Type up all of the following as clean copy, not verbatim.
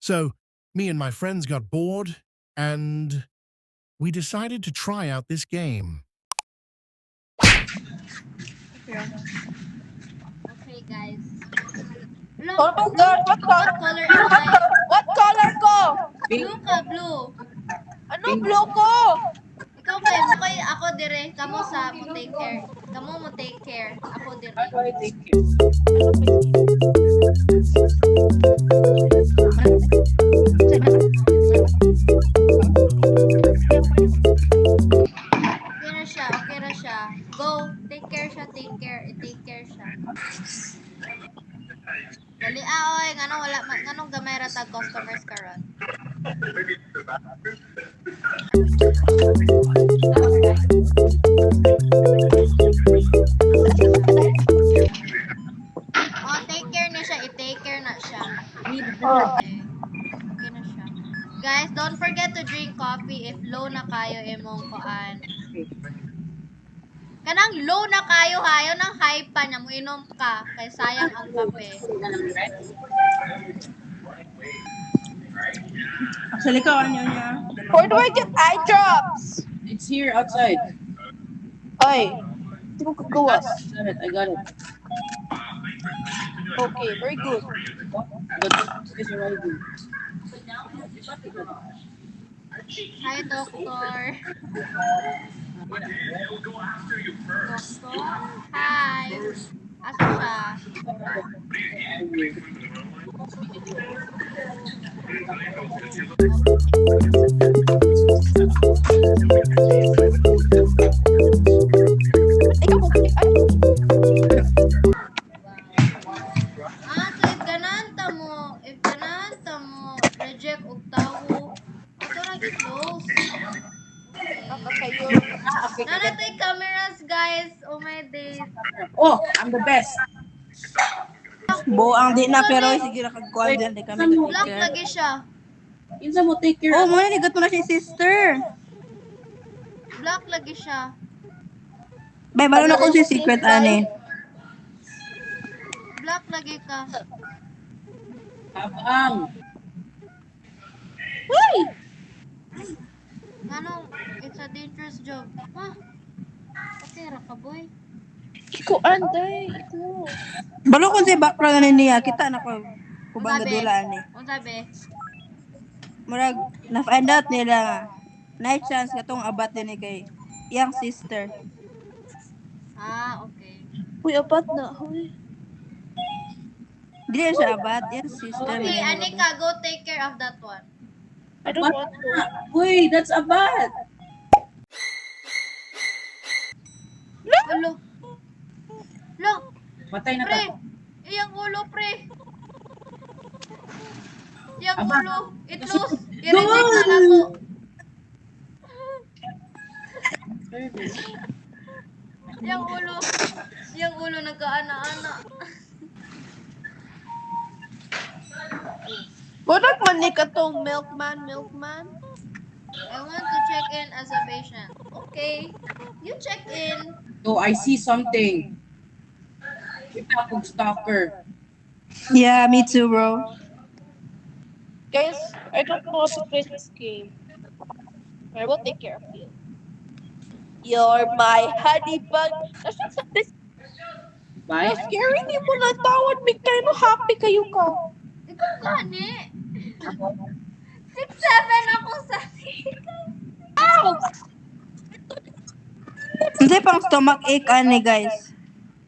So me and my friends got bored and we decided to try out this game. Okay, guys. Look, Oh my God, what color? color am I? What color ko? Blue ka, blue. Ano blue ko? Ikaw kay mo kay ako dire. Kamu sa mo take care. Kamu mo take care. Ako dire. Okay na siya, okay na siya. Go, take care siya, take care. I-take care siya. Dali oy, nganong gamay ra tag customers karon. Oh, take care na siya, i-take care na siya. Okay. Okay na siya. Guys, don't forget to drink coffee if low na kayo imong kuan. Kanang low na kayo hayo nang high pa nya mo inom ka kay sayang ang kape. Actually, kawan nyo niya. Where do I get eye drops? It's here outside. Ay, hindi ko kagawas. I got it. Okay, very good. But it's arriving. Hi, doctor. Doctor? Hi. Asa siya? Ikaw mo, ay, So if gananta mo, reject og tawo. Ato ra close. kayo. Nanatay cameras, guys. Oh my days. Oh, I'm the best. Buang di na pero sige ra kagkuan diyan di kami Black ka-take care. lagi siya. Insa mo take care Oh, of? mo na ligat mo na si sister. Black lagi siya. Bay, balo na ko si secret ani. Black lagi ka. Abang. Ano, it's a dangerous job. Ha? Okay ra ka, boy. Ikaw, anday. Ito. Balo ko si background ni niya kita na ko kubang Unsabi? gadula ani. Unsabi? Murag na find out nila nga. Night chance katong abat din ni kay young sister. Ah, okay. Uy, apat na. Uy. Dili siya abat, young sister. Okay, Anika, go take care of that one. I don't want to. Uy, that's a bat. Ulo. Lo, Patay na pre. ka. Iyang ulo, pre. Iyang Aba. ulo. Itlus. I-reject na ako. Iyang ulo. Iyang ulo nagkaana-ana. Budak man ni katong milkman. I want to check in as a patient. Okay. You check in. Oh, I see something. Kita akong stalker. Yeah, me too, bro. Guys, I don't know how to play this game. I will take care of you. You're my honey bun. This Bye. scary ni mo na tawad. Big kayo no happy kayo ka. Ikaw gani. 6'7" ako sa Ow! Hindi pang stomach ache ani guys.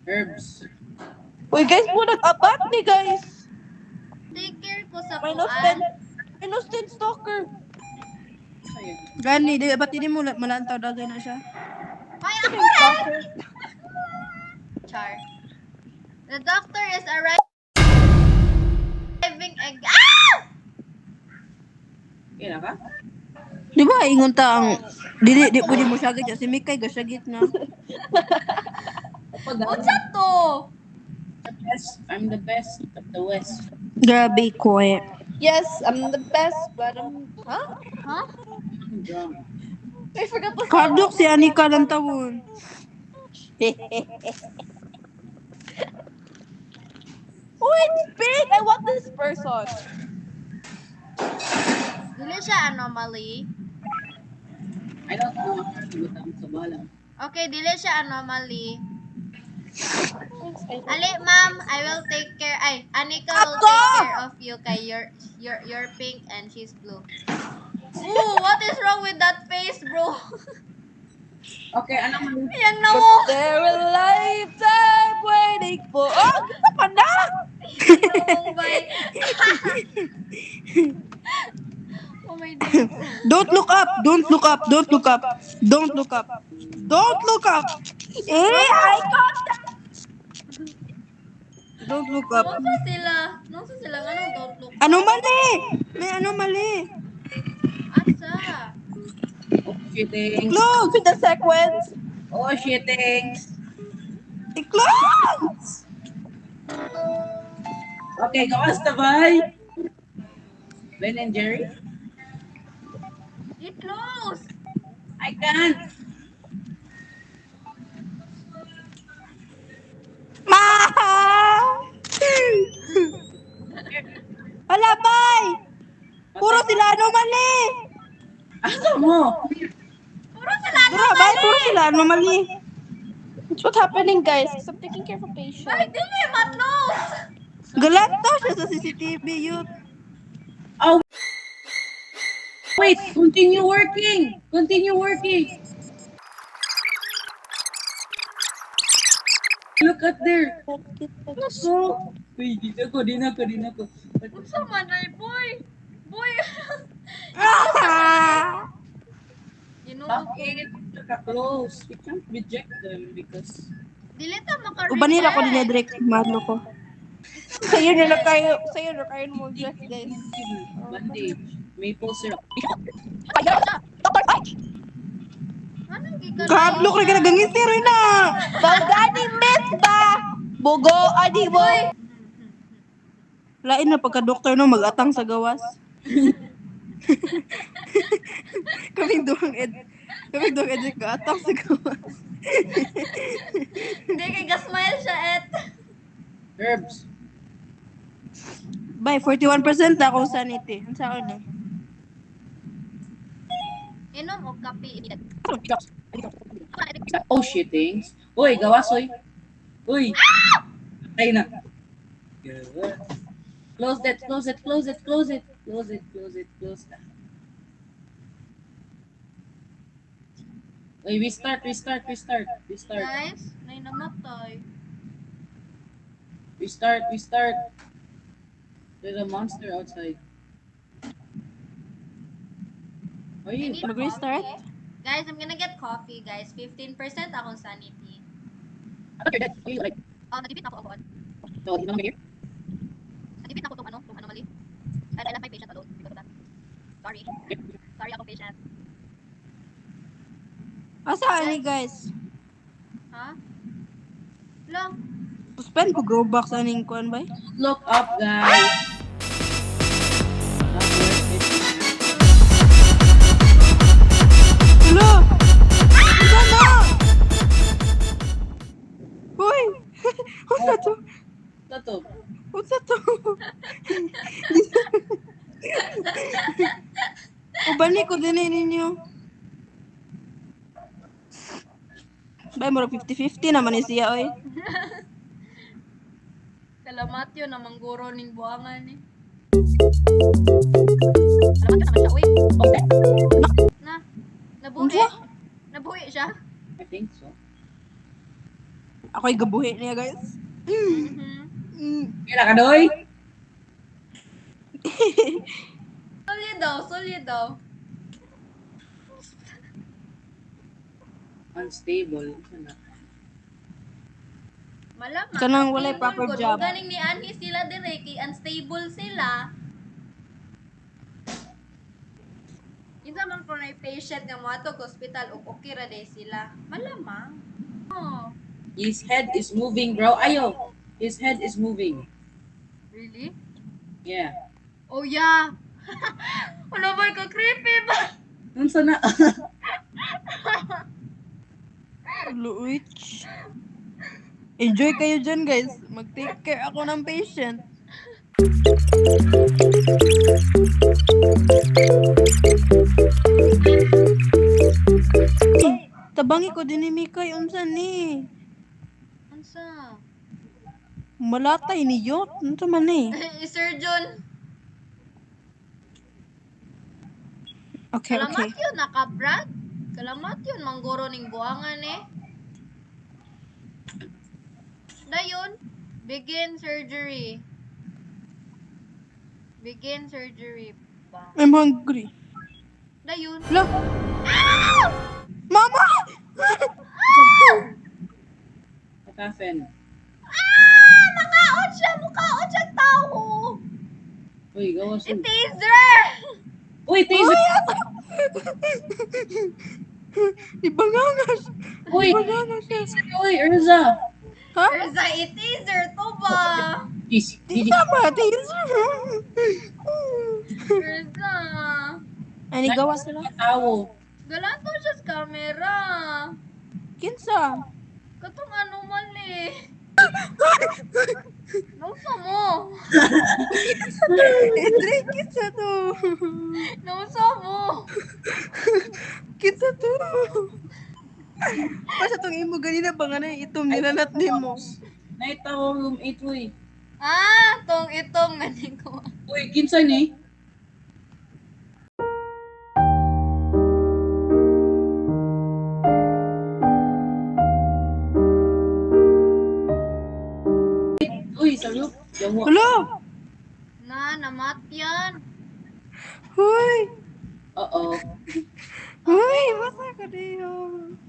Herbs. Uy guys, mo nag-abat ni guys. take care ko sa Minus kuan. 10. Minus 10 stalker. Sayang. Gani, di ba't hindi mo malantaw dagay na siya? Ay, ako rin! Char. The doctor is arriving again. Ah! Kaya ka? Di ba ingon ta ang di pwede mo syagit siya si Mikay gasyagit na. Unsa to? I'm the best of the West. Grabe quiet. Yes, I'm the best, but huh? Huh? I'm drunk. I forgot the Kadok si Anika ng tawon. Oh, it's big. I want this person. Dili siya anomaly. I don't know. Butang sa bala. Okay, dili siya anomaly. Ali, ma'am, I will take care. Ay, Anika will take care of you kay you're pink and she's blue. Ooh, what is wrong with that face, bro? Okay, ano man? Yang na mo. There a lifetime waiting for... Oh, kita pa na! Yung bay. Oh my days. Don't look up. Don't look up. Don't look up. Don't look up. Don't look up. I got that! Don't look up. Nasa sila? Nasa sila? Anong don't look? Anomaly! May anomaly. Asa? Oh, shitings. Close! With the sequence. Oh, shitings. Close! Okay, gawas na bay. Ben and Jerry? It close. I can't. Ma! Hala, bay! Puro sila anomaly! Ano mo? Puro sila Dura, bay, puro sila anomaly. What's what happening, guys? I'm taking care of a patient. Ay, dili matlos. Galanta siya sa CCTV, yun. Oh, wait. Continue working. Continue working. Look at there. So, wait, di na ko. Unsa man ay boy? Boy. Ginuog ko. Bakit? Naka-close. We can't reject them because... Dili ta maka-reject. Ubanira ko din na direct. Madlo ko. Sa'yo na kayo mo, guys. Bandage. Maple syrup. Anong gikan? Kahablok rin ka na gangin tiro na. Bagani miss ba? Bugo, adi mo. Lain na pagka-doktor no, mag-atang sa gawas. Kaming duwang edrik ka-atang sa gawas. Hindi kay gasmile siya et. Herbs. Bay, 41% na akong sanity. Ang saan eh. Inom og kape. Oh, shitings. Uy, gawas, uy. Uy. Ay na. Good. Close that. Uy, we start. Guys, nay namatay. We start. There's a monster outside. Are I you? need Mag-restart? coffee. Guys, I'm gonna get coffee, guys. 15% akong sanity. I thought you're dead. Are you like? Nagipit ako agad. So, you know here? Nagipit ako tong anomaly. And I left my patient alone because of that. Sorry ako patient. Asaan ni guys? Ha? Lo, Suspend ko grow box aning kuan bay? Look up, guys. Not worth it. Hello! Ano na? Hoy! Unsa to? Tato. Unsa to? Ubani ko din ninyo. Bay, mura 50-50 naman ni siya, oy. salamat yun na mangguro ning buangan eh. Salamat yun naman siya, uy. Okay. Na, nabuhi. Unsa? Nabuhi siya. I think so. Ako'y gabuhi niya, guys. Kailan ka, Doy? Solid daw. Unstable. Ano? Malamang. Kanang walay Unstable proper good. job. Kung ganing ni Annie sila dire, kay unstable sila. Isa man ko na patient nga mo ato hospital ug okay ra day sila. Malamang. Oh, His head is moving, bro. Ayo. His head is moving. really? Yeah. Oh yeah. Ano ba ka creepy ba? Unsa na? Luich. Enjoy kayo dyan, guys. Mag-take care ako ng patient. ko din ni Mikay. Unsa ni? Unsa? Malatay ni Yot. Unsa man ni? Surgeon. Okay, Kalamat okay. yun, nakabrad. Kalamat yun, manggoro ning buangan eh. Dayon, begin surgery. Begin surgery. Ba? I'm hungry. Dayon. Lo! Mama! Katafen. Makaot siya! Makaot siya tao! Uy, gawas mo. Taser! Uy, taser! Ibangangas! Uy! Ibangangas siya. Uy, Erza! Ha? Erza, i-taser to ba? Dis, Di di, tama, taser. Erza. Ani gawas sila? tawo. Galanto siya sa camera. Kinsa? Katong ano mali. Nausa mo. Andre, kinsa to? Nausa mo. Kinsa to? Basta tong imo ganina ba nga na itom nilalat nimo? Naitaw room 8, uy. Ah, tong itong ganing ko. Uy, kinsa ni? Uy, sa roof. Yawa. Hello? Namatyan. Hoy! Oo. Hoy, basta ka diyo.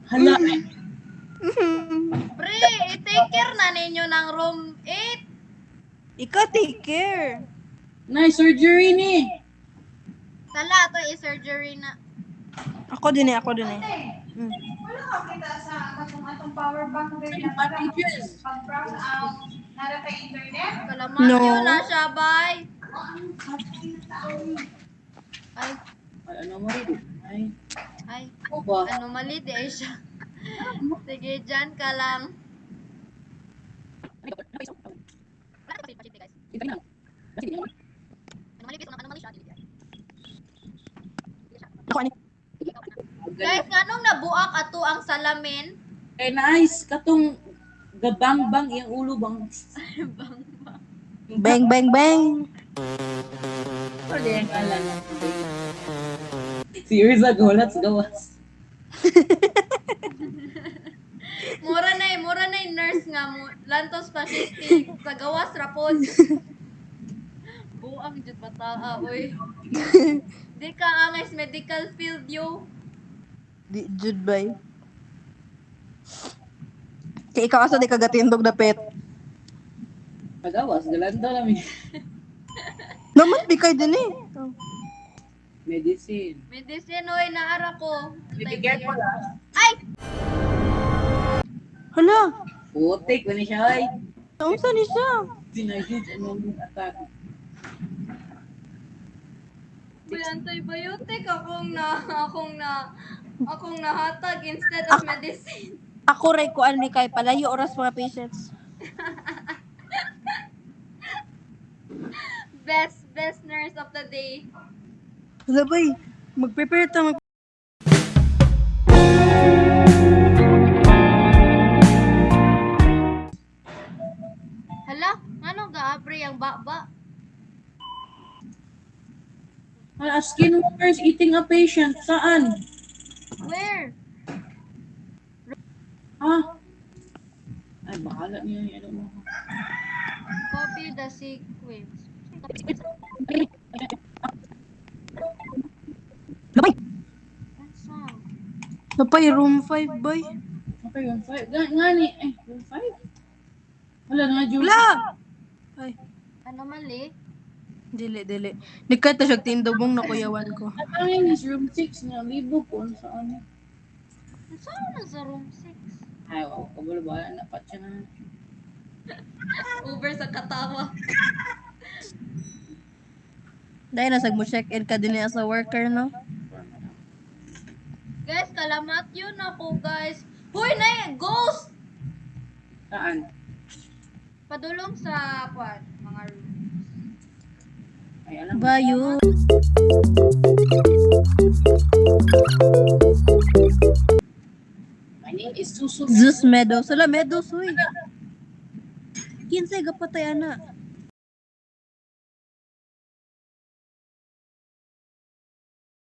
Hala. Pre, i-take care na ninyo ng room 8. Ikaw take care. Nice surgery ni. Tala, to i-surgery na. Ako din eh, ako din eh. Wala ka kita sa atong power bank rin na Advantages. pag-browse out nara kay internet. Kalamat No. yun na siya, bye. Ay, Ay, ano mo rin? Ay, ay. ako ba? Ano mali, di ay siya. Sige, dyan ka lang. Ano mali, ano mali siya? Ako ani. Guys, nganong nabuak ato ang salamin? Eh, nice. Katong gabang-bang yung ulo bang. Bang, bang, bang. Ano yung alam? Si Urza, gawas, gawas. Mura na yung nurse nga mo. Lantos fascistic. Sa gawas, rapod. Buang jud bata, oy. Di ka angay medical field, yo. Di jud bay. Kay ikaw asa di ka gatindog dapit. Pagawas, galanda namin. Naman bikay din eh. Medicine. Medicine, oy, naara ko. Bibigyan ko lang. Ay! Hala, Putik, wala siya ay. unsa ni siya? Sinayod ang mga attack. May antibiotic akong nahatag instead of medicine. Ako ray kuan mi kay palayo oras mga patients. Best nurse of the day. Hala bay, mag-prepare ta mag Hala, ano gaapre ang baba? Hala, skinwalkers eating a patient. Saan? Where? Ha? Ay, bahala niya yung ano mo. Copy the sequence. Labay. Asa? Napay room 5 bay. Okay, room 5. Nga ni, room 5? Hala, nga, Jules. Hala. Ay, Ano mali? dili. Nikata siya tindobong na kuyawan ko. At ang yun is room 6 nga, libo ko saan. Saan na sa room 6? Ay, wow, kabalo-bala na pa siya na. Uber sa katawa. Dahil nasag mo check-in ka din sa worker, no? Guys, kalamat yun ako, guys. Huy, na ghost! Saan? Padulong sa mga room. Ay, alam mo. Bayo. Ay, susunod. Zeus Meadows. Wala Meadows, uy. 15 gapatay ana.